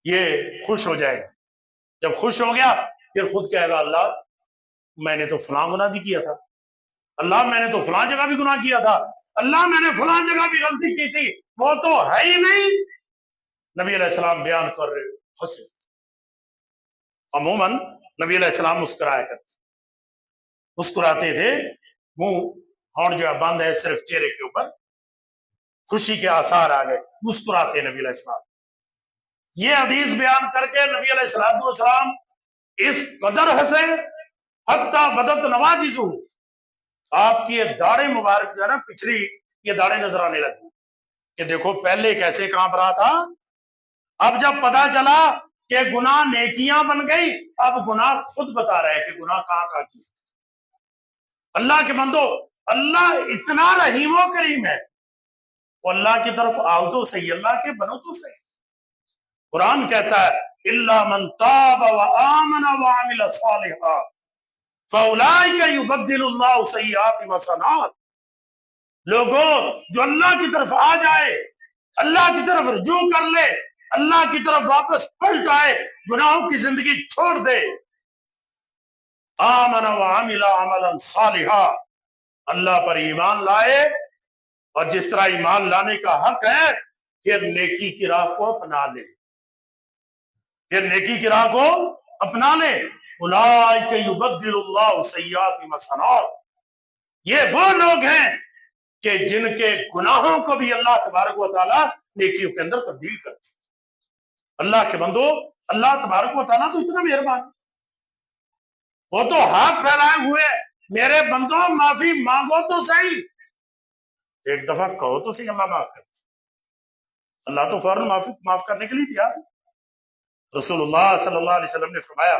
Speaker 1: یہ خوش ہو جائے گا، جب خوش ہو گیا پھر خود کہے گا اللہ میں نے تو فلاں گناہ بھی کیا تھا، اللہ میں نے تو فلاں جگہ بھی گناہ کیا تھا، اللہ میں نے فلاں جگہ بھی غلطی کی تھی، وہ تو ہے ہی نہیں۔ نبی علیہ السلام بیان کر رہے ہنسے۔ عموماً نبی علیہ السلام مسکرایا کرتے، مسکراتے تھے، منہ ہونٹ جو ہے بند ہے، صرف چہرے کے اوپر خوشی کے آثار آ گئے، مسکراتے نبی علیہ السلام۔ یہ حدیث بیان کر کے نبی علیہ السلام اس قدر ہنسے حتی بدت نواجذہ، آپ کی یہ داڑھی مبارک جو ہے نا پچھلی، یہ داڑھی نظر آنے لگی کہ دیکھو پہلے کیسے کانپ رہا تھا، اب جب پتا چلا کہ گناہ نیکیاں بن گئی، اب گناہ خود بتا رہے کہ گناہ کہاں کہاں کی۔ اللہ کے بندو، اللہ اتنا رحیم و کریم ہے، وہ اللہ کی طرف آؤ تو صحیح، اللہ کے بنو تو صحیح۔ قرآن کہتا ہے الا من تاب وآمن وعمل صالحا فاولئک یبدل اللہ سیئات حسنات۔ لوگوں جو اللہ کی طرف آ جائے، اللہ کی طرف رجوع کر لے، اللہ کی طرف واپس پلٹ آئے، گناہوں کی زندگی چھوڑ دے، آمن وعمل عملا صالحا، اللہ پر ایمان لائے، اور جس طرح ایمان لانے کا حق ہے پھر نیکی کی راہ کو اپنا لے، پھر نیکی کی راہ کو اپنا لے۔ اولئک یبدل اللہ سیئات حسنات، یہ وہ لوگ ہیں کہ جن کے گناہوں کو بھی اللہ تبارک و تعالیٰ نیکیوں کے اندر تبدیل کرتے۔ اللہ کے بندو، اللہ تبارک و تعالیٰ تو اتنا مہربان، وہ تو ہاتھ پھیلائے ہوئے، میرے بندوں معافی مانگو تو صحیح، ایک دفعہ کہو تو صحیح اللہ معاف کرتے، اللہ تو فوراً معاف کرنے کے لیے تیار۔ رسول اللہ صلی اللہ علیہ وسلم نے فرمایا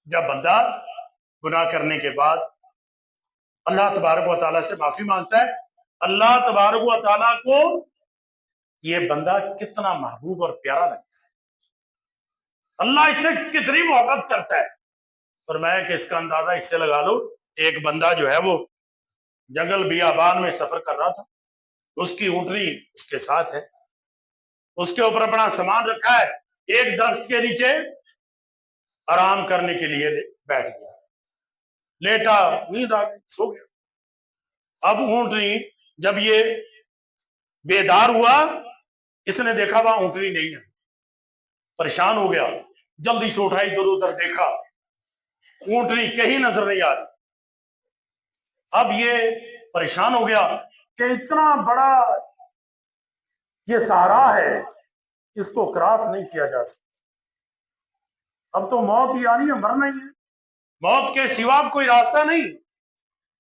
Speaker 1: جب بندہ گناہ کرنے کے بعد اللہ تبارک و تعالیٰ سے معافی مانگتا ہے، اللہ تبارک و تعالیٰ کو یہ بندہ کتنا محبوب اور پیارا لگتا ہے، اللہ اس سے کتنی محبت کرتا ہے۔ فرمایا کہ اس کا اندازہ اس سے لگا لو، ایک بندہ جو ہے وہ جنگل بیابان میں سفر کر رہا تھا، اس کی اونٹنی اس کے ساتھ ہے، اس کے اوپر اپنا سامان رکھا ہے، ایک درخت کے نیچے آرام کرنے کے لیے بیٹھ گیا، لیٹا، نیند آ گئی، سو گیا۔ اب اونٹنی جب یہ بیدار ہوا، اس نے دیکھا وہاں اونٹنی نہیں ہے، پریشان ہو گیا، جلدی سے اٹھائی، ادھر ادھر دیکھا، اونٹنی کہیں نظر نہیں آ رہی۔ اب یہ پریشان ہو گیا کہ اتنا بڑا یہ صحرا ہے، اس کو کراس نہیں کیا جا سکتا، اب تو موت ہی آنی ہے، مرنا ہی ہے، موت کے سوا کوئی راستہ نہیں۔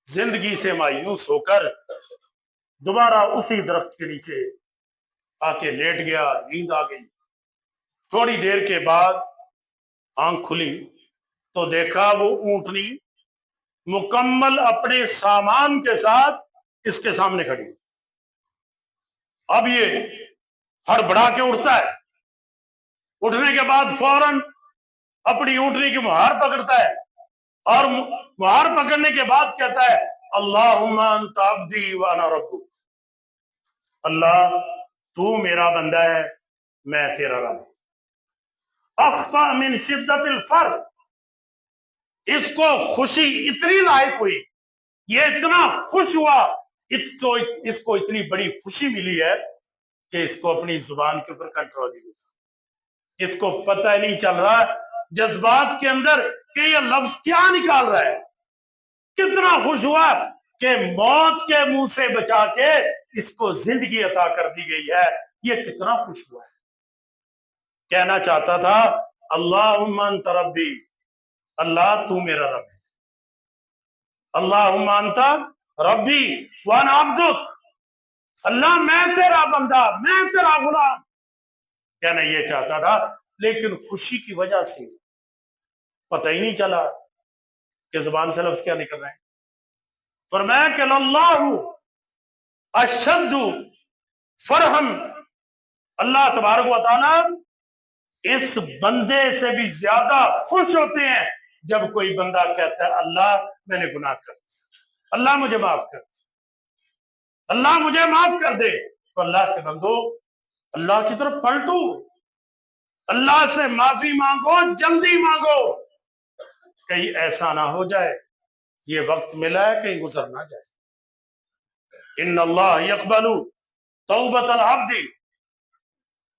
Speaker 1: زندگی سے مایوس ہو کر دوبارہ اسی درخت کے نیچے آ کے لیٹ گیا، نیند آ گئی۔ تھوڑی دیر کے بعد آنکھ کھلی تو دیکھا وہ اونٹنی مکمل اپنے سامان کے ساتھ اس کے سامنے کھڑی۔ اب یہ ہڑبڑا کے اٹھتا ہے، اٹھنے کے بعد فوراً اپنی اونٹنی کی مہار پکڑتا ہے، اور مہار پکڑنے کے بعد کہتا ہے اللہم انت عبدی وانا ربک، اللہ تو میرا بندہ ہے، میں تیرا رب۔ اخطا من شدت الفرح، اس کو خوشی اتنی لاحق ہوئی، یہ اتنا خوش ہوا، اس کو اتنی بڑی خوشی ملی ہے کہ اس کو اپنی زبان کے اوپر کنٹرول نہیں ہوتا، اس کو پتہ ہی نہیں چل رہا جذبات کے اندر کہ یہ لفظ کیا نکال رہا ہے۔ کتنا خوش ہوا کہ موت کے منہ سے بچا کے اس کو زندگی عطا کر دی گئی ہے، یہ کتنا خوش ہوا ہے۔ کہنا چاہتا تھا اللہم انت ربی، اللہ تو میرا رب ہے، اللہم انت ربی وانا عبدک، اللہ میں تیرا بندہ، میں تیرا غلام، کہنا یہ چاہتا تھا، لیکن خوشی کی وجہ سے پتہ ہی نہیں چلا کہ زبان سے لفظ کیا نکل رہے ہیں۔ فرمایا کہ اللہ اشد فرحم، اللہ تبارک و تعالی اس بندے سے بھی زیادہ خوش ہوتے ہیں جب کوئی بندہ کہتا ہے اللہ میں نے گناہ کر دیا، اللہ مجھے معاف کر دے، اللہ مجھے معاف کر دے۔ تو اللہ کے بندو اللہ کی طرف پلٹو، اللہ سے معافی مانگو، جلدی مانگو، کہیں ایسا نہ ہو جائے یہ وقت ملا ہے کہیں گزر نہ جائے. ان اللہ یقبل توبۃ العبد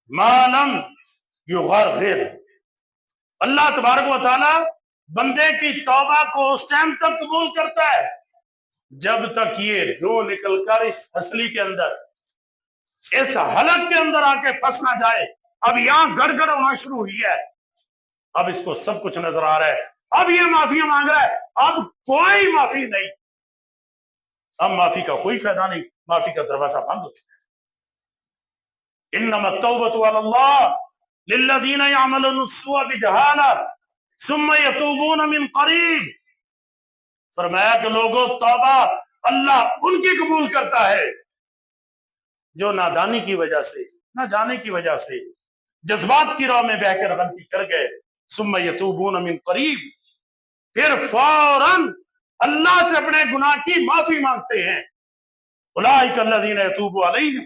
Speaker 1: ما لم یغرغر. اللہ تبارک و تعالی بندے کی توبہ کو اس ٹائم تک قبول کرتا ہے جب تک یہ روح نکل کر اس ہسلی کے اندر، اس حلق کے اندر آ کے پھنس نہ جائے. اب یہاں گڑگڑ ہونا شروع ہوئی ہے، اب اس کو سب کچھ نظر آ رہا ہے، اب یہ معافی مانگ رہا ہے، اب کوئی معافی نہیں، اب معافی کا کوئی فائدہ نہیں، معافی کا دروازہ بند ہو چکا ہے. انما التوبۃ علی اللہ للذین یعملون السوء بجہالہ ثم یتوبون من قریب. فرمایا کہ لوگوں توبہ اللہ ان کی قبول کرتا ہے جو نادانی کی وجہ سے، نہ جانے کی وجہ سے، جذبات کی راہ میں بہ کر غلطی کر گئے. ثم یتوبون من قریب، پھر فوراً اللہ سے اپنے گناہ کی معافی مانگتے ہیں. اولئک الذین یتوب علیہم،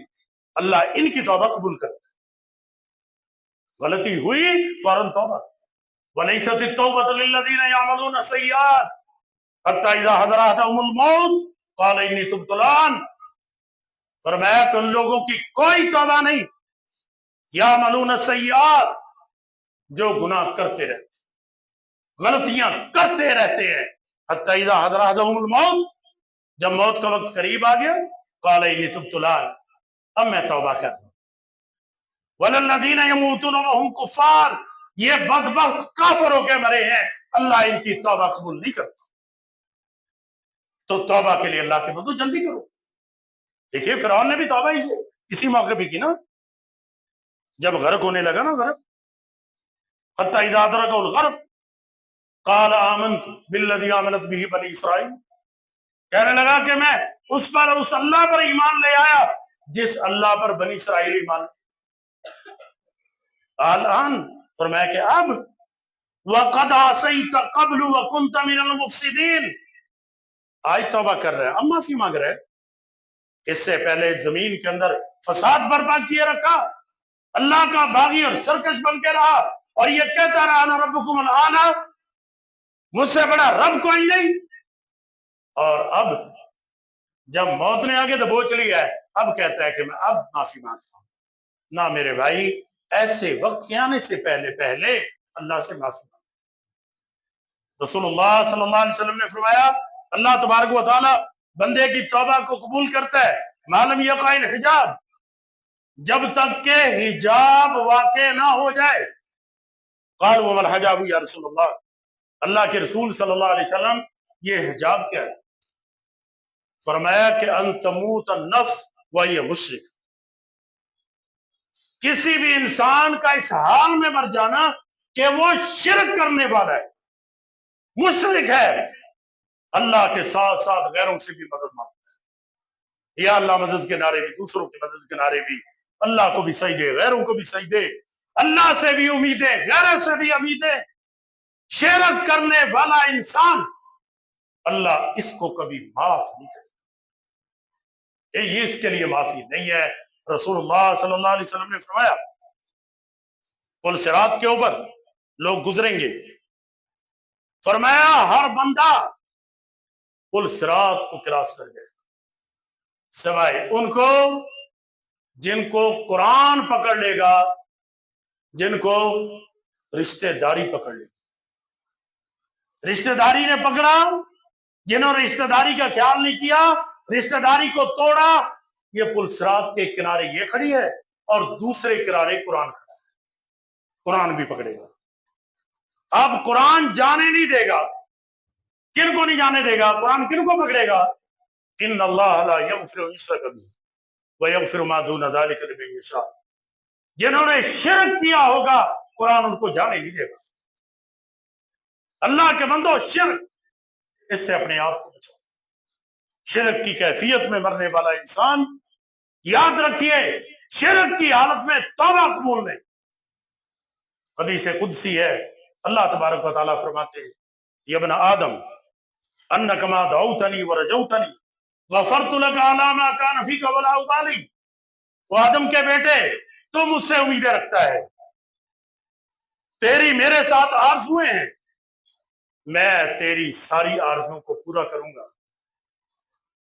Speaker 1: اللہ ان کی توبہ قبول کرتا ہے. غلطی ہوئی فوراً توبہ. ولیست التوبۃ للذین یعملون السیئات حتی اذا حضر احدهم الموت قال انی تبت الآن. فرمایا کہ ان لوگوں کی کوئی توبہ نہیں یعملون السیئات، جو گناہ کرتے رہتے، غلطیاں کرتے رہتے ہیں. حتی اذا حضر احدهم الموت، جب موت کا وقت قریب آ گیا، قال انی تبت الآن، اب میں توبہ کر رہا ہوں. وللذین یموتون وهم کفار، یہ بدبخت کافر ہو کے مرے ہیں، اللہ ان کی توبہ قبول نہیں کرتا. تو توبہ کے لیے اللہ کے بندو جلدی کرو. دیکھیے فرعون نے بھی توبہ اسی موقع پہ کی نا، جب غرق ہونے لگا نا، غرق حتی اذا ادرکہ الغرق قال آمنت بالذی آمنت بہ بنی اسرائیل، کہنے لگا کہ میں اس اللہ پر ایمان لے آیا جس اللہ پر بنی اسرائیل ایمان لے. الان فرمایا کہ اب وقد عصیت قبل وکنت من المفسدین، آج توبہ کر رہے ہیں، اب معافی مانگ رہے ہیں. اس سے پہلے زمین کے اندر فساد برپا کیے رکھا، اللہ کا باغی اور سرکش بن کے رہا، اور یہ کہتا رہا انا ربکم الاعلی، مجھ سے بڑا رب کوئی نہیں. اور اب جب موت نے آگے تو بوچھ لیا ہے، اب کہتا ہے کہ میں اب معافی مانگتا ہوں. نہ میرے بھائی، ایسے وقت کے آنے سے پہلے اللہ سے معافی مانگ. رسول اللہ صلی اللہ علیہ وسلم نے فرمایا اللہ تبارک و تعالی بندے کی توبہ کو قبول کرتا ہے معلوم یقع الحجاب، جب تک کہ حجاب واقع نہ ہو جائے. قال وما الحجاب یا رسول اللہ، اللہ کے رسول صلی اللہ علیہ وسلم یہ حجاب کیا ہے؟ فرمایا کہ ان تموت النفس وہی مشرک، کسی بھی انسان کا اس حال میں مر جانا کہ وہ شرک کرنے والا ہے، مشرک ہے، اللہ کے ساتھ ساتھ غیروں سے بھی مدد مانگتا ہے. یا اللہ مدد کے نعرے بھی، دوسروں کی مدد کے نعرے بھی، اللہ کو بھی سجدے، غیروں کو بھی سجدے، اللہ سے بھی امیدیں، غیروں سے بھی امیدیں. شرک کرنے والا انسان اللہ اس کو کبھی معاف نہیں کرے، یہ اس کے لیے معافی نہیں ہے. رسول اللہ صلی اللہ علیہ وسلم نے فرمایا پل صراط کے اوپر لوگ گزریں گے، فرمایا ہر بندہ پل صراط کو کراس کر گئے سوائے ان کو جن کو قرآن پکڑ لے گا، جن کو رشتہ داری پکڑ لے گی. رشتہ داری نے پکڑا، جنہوں نے رشتہ داری کا خیال نہیں کیا، رشتہ داری کو توڑا، یہ پل صراط کے کنارے یہ کھڑی ہے اور دوسرے کنارے قرآن کھڑا ہے، قرآن بھی پکڑے گا. اب قرآن جانے نہیں دے گا، کن کو نہیں جانے دے گا؟ قرآن کن کو پکڑے گا؟ ان اللہ لا یغفر ان یشرک بہ ویغفر ما دون ذلک لمن یشاء، جنہوں نے شرک کیا ہوگا قرآن ان کو جانے نہیں دے گا. اللہ کے بندو، شرک، اس سے اپنے آپ کو بچاؤ. شرک کی کیفیت میں مرنے والا انسان، یاد رکھیے، شرک کی حالت میں توبہ قبول نہیں. حدیث قدسی ہے، اللہ تبارک و تعالیٰ فرماتے ہیں یا ابن آدم انک ما دعوتنی ورجوتنی غفرت لک علی ما کان فیک ولا ابالی. وہ آدم کے بیٹے، تو مجھ سے امیدیں رکھتا ہے، تیری میرے ساتھ آرزویں ہیں، میں تیری ساری آرزوں کو پورا کروں گا،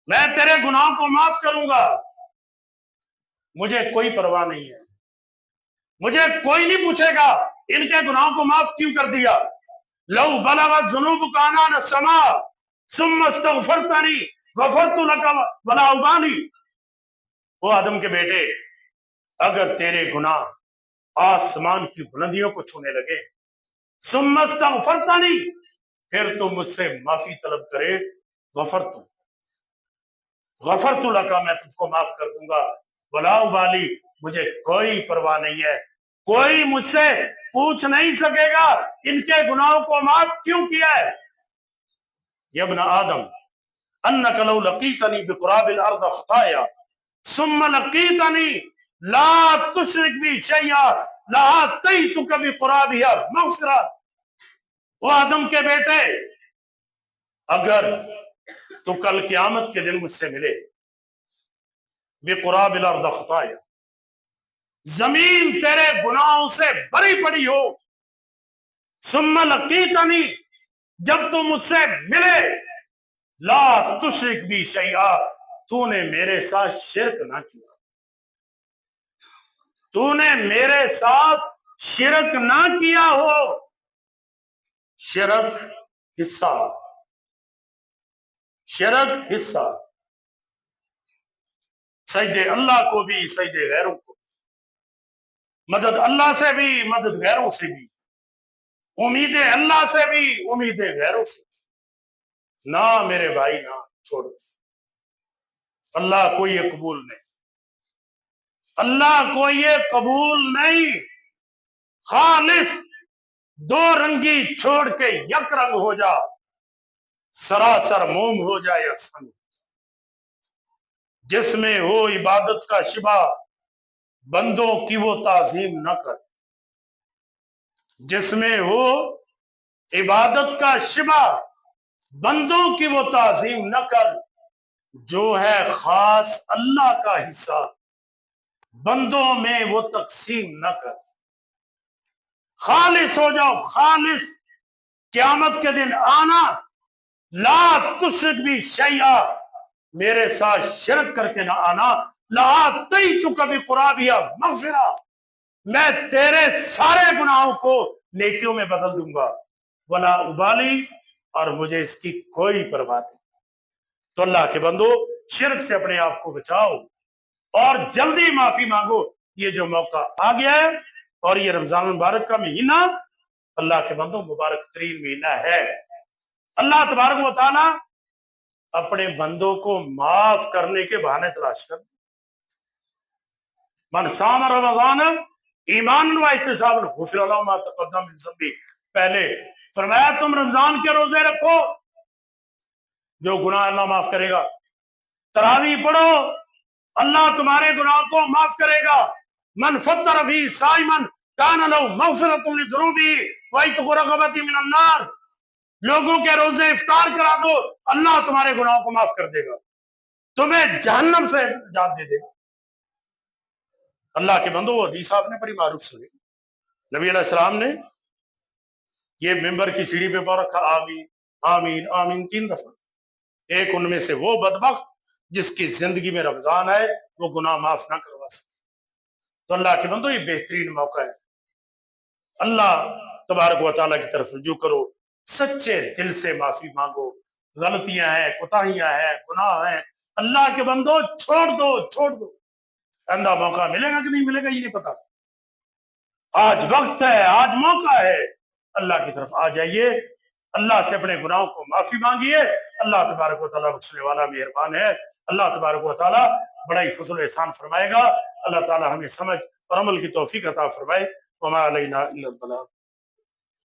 Speaker 1: میں تیرے گناہوں کو معاف کروں گا، مجھے کوئی پرواہ نہیں ہے، مجھے کوئی نہیں پوچھے گا ان کے گناہوں کو معاف کیوں کر دیا۔ لو بلغت ذنوبک عنان السماء ثم استغفرتنی غفرت لک ولا ابالی۔ وہ آدم کے بیٹے، اگر تیرے گناہ آسمان کی بلندیوں کو چھونے لگے، ثم استغفرتنی، پھر تم مجھ سے معافی طلب کرے، غفرت لک، میں تجھ کو معاف کر دوں گا، ولا ابالی، مجھے کوئی پرواہ نہیں ہے، کوئی مجھ سے پوچھ نہیں سکے گا ان کے گناہوں کو معاف کیوں کیا ہے۔ یا ابن آدم انک لو لقیتنی بقراب الارض خطایا ثم لقیتنی لا تشرک بی شیئا لآتیتک بقرابها مغفرہ۔ وہ آدم کے بیٹے، اگر تو کل قیامت کے دن مجھ سے ملے، بقراب الارض خطایا، زمین تیرے گناہوں سے بری پڑی ہو، ثم لقیتنی، جب تو مجھ سے ملے، لا تشرک بی شیئا، تو نے میرے ساتھ شرک نہ کیا، تو نے میرے ساتھ شرک نہ کیا ہو۔ شرک حصہ، شرک حصہ، سجدے اللہ کو بھی، سجدے غیروں کو بھی، مدد اللہ سے بھی، مدد غیروں سے بھی، امیدیں اللہ سے بھی، امیدیں غیروں سے بھی۔ نہ میرے بھائی، نہ چھوڑو، اللہ کو یہ قبول نہیں، اللہ کو یہ قبول نہیں۔ خالص دو رنگی چھوڑ کے یک رنگ ہو جا، سراسر موم ہو جائے یا سنگ، جس میں ہو عبادت کا شبہ، بندوں کی وہ تعظیم نہ کر، جس میں ہو عبادت کا شبہ، بندوں کی وہ تعظیم نہ کر، جو ہے خاص اللہ کا حصہ، بندوں میں وہ تقسیم نہ کر۔ خالص ہو جاؤ، خالص، قیامت کے دن آنا، لا تشرک بھی شیئا، میرے ساتھ شرک کر کے نہ آنا، لآتیتک بقرابها مغفرہ، میں تیرے سارے گناہوں کو نیکیوں میں بدل دوں گا، ولا ابالی، اور مجھے اس کی کوئی پرواہ نہیں۔ تو اللہ کے بندو، شرک سے اپنے آپ کو بچاؤ اور جلدی معافی مانگو۔ یہ جو موقع آ گیا ہے، اور یہ رمضان المبارک کا مہینہ اللہ کے بندو مبارک ترین مہینہ ہے۔ اللہ تبارک و تعالی اپنے بندوں کو معاف کرنے کے بہانے تلاش کر، من صام رمضان ایمان و احتسابا غفر له ما تقدم من ذنبه، پہلے فرمایا تم رمضان کے روزے رکھو، جو گناہ اللہ معاف کرے گا۔ تراویح پڑھو، اللہ تمہارے گناہ کو معاف کرے گا۔ من فطر فی صائما کان له مغفرۃ لذنوبہ وعتق رقبۃ من النار، لوگوں کے روزے افطار کرا دو، اللہ تمہارے گناہوں کو معاف کر دے گا، تمہیں جہنم سے نجات دے دے گا۔ اللہ کے بندو، وہ حدیث آپ نے بڑی معروف سنی، نبی علیہ السلام نے یہ ممبر کی سیڑھی پہ پڑھ رکھا، آمین آمین آمین 3 دفعہ۔ ایک ان میں سے وہ بدبخت جس کی زندگی میں رمضان آئے وہ گناہ معاف نہ کروا سکے۔ تو اللہ کے بندو، یہ بہترین موقع ہے، اللہ تبارک و تعالیٰ کی طرف رجوع کرو، سچے دل سے معافی مانگو، غلطیاں ہیں، کوتاہیاں ہیں، گناہ ہیں، اللہ کے بندو چھوڑ دو، چھوڑ دو۔ آئندہ موقع ملے گا کہ نہیں ملے گا یہ نہیں پتا، آج وقت ہے، آج موقع ہے، اللہ کی طرف آ جائیے، اللہ سے اپنے گناہوں کو معافی مانگیے۔ اللہ تبارک و تعالیٰ بخشنے والا مہربان ہے، اللہ تبارک و تعالیٰ بڑا ہی فضل و احسان فرمائے گا۔ اللہ تعالیٰ ہمیں سمجھ اور عمل کی توفیق عطا فرمائے۔ وما علینا الا البلاغ۔